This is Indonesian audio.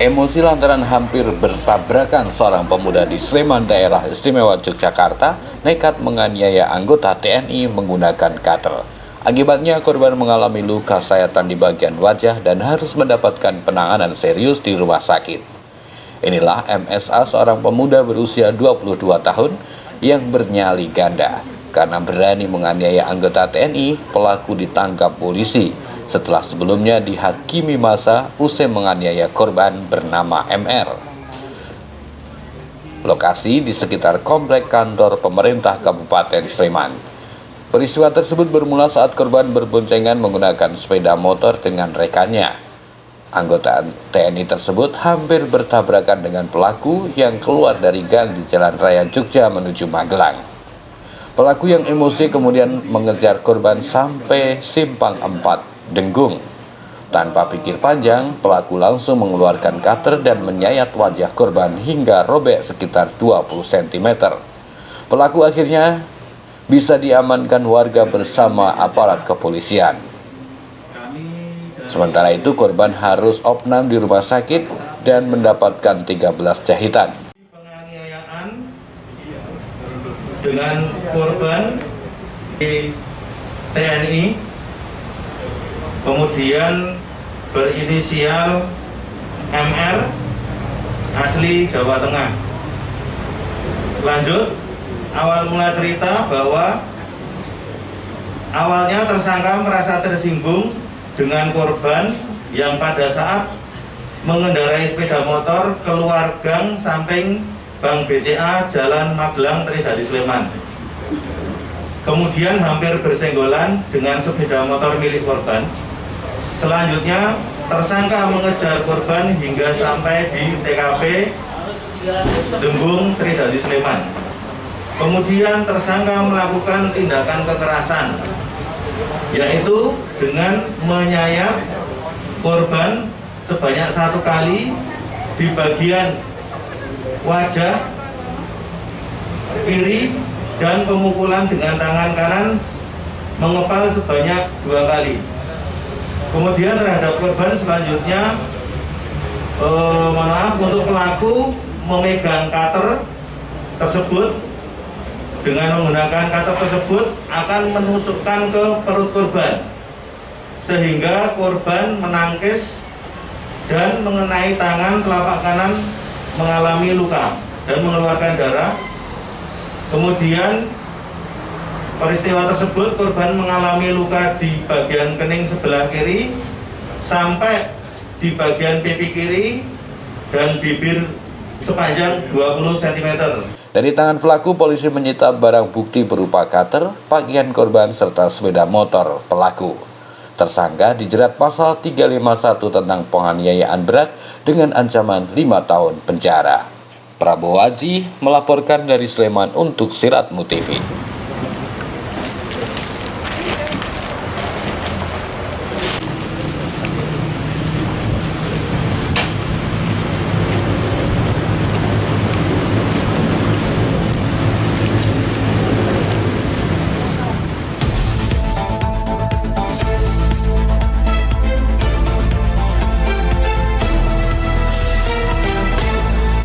Emosi lantaran hampir bertabrakan seorang pemuda di Sleman, daerah istimewa Yogyakarta, nekat menganiaya anggota TNI menggunakan cutter. Akibatnya korban mengalami luka sayatan di bagian wajah dan harus mendapatkan penanganan serius di rumah sakit. Inilah MSA, seorang pemuda berusia 22 tahun yang bernyali ganda. Karena berani menganiaya anggota TNI, pelaku ditangkap polisi setelah sebelumnya dihakimi massa usai menganiaya korban bernama MR. Lokasi di sekitar komplek kantor pemerintah Kabupaten Sleman. Peristiwa tersebut bermula saat korban berboncengan menggunakan sepeda motor dengan rekannya. Anggota TNI tersebut hampir bertabrakan dengan pelaku yang keluar dari gang di Jalan Raya Jogja menuju Magelang. Pelaku yang emosi kemudian mengejar korban sampai simpang 4 Denggung. Tanpa pikir panjang, pelaku langsung mengeluarkan cutter dan menyayat wajah korban hingga robek sekitar 20 cm. Pelaku akhirnya bisa diamankan warga bersama aparat kepolisian. Sementara itu, korban harus opnam di rumah sakit dan mendapatkan 13 jahitan. Penganiayaan dengan korban di TNI, kemudian berinisial MR, asli Jawa Tengah. Lanjut, awal mula cerita bahwa awalnya tersangka merasa tersinggung dengan korban yang pada saat mengendarai sepeda motor keluar gang samping Bank BCA Jalan Magelang Tridadi Sleman. Kemudian hampir bersenggolan dengan sepeda motor milik korban. Selanjutnya, tersangka mengejar korban hingga sampai di TKP Denggung Tridadi Sleman. Kemudian tersangka melakukan tindakan kekerasan, yaitu dengan menyayat korban sebanyak 1 kali di bagian wajah kiri dan pemukulan dengan tangan kanan mengepal sebanyak 2 kali. Kemudian terhadap korban selanjutnya, untuk pelaku memegang cutter tersebut. Dengan menggunakan cutter tersebut akan menusukkan ke perut korban, sehingga korban menangkis dan mengenai tangan telapak kanan, mengalami luka dan mengeluarkan darah. Kemudian peristiwa tersebut korban mengalami luka di bagian kening sebelah kiri sampai di bagian pipi kiri dan bibir sepanjang 20 cm. Dari tangan pelaku, polisi menyita barang bukti berupa cutter, pakaian korban, serta sepeda motor pelaku. Tersangka dijerat pasal 351 tentang penganiayaan berat dengan ancaman 5 tahun penjara. Prabowo Aji melaporkan dari Sleman untuk Siratmu TV.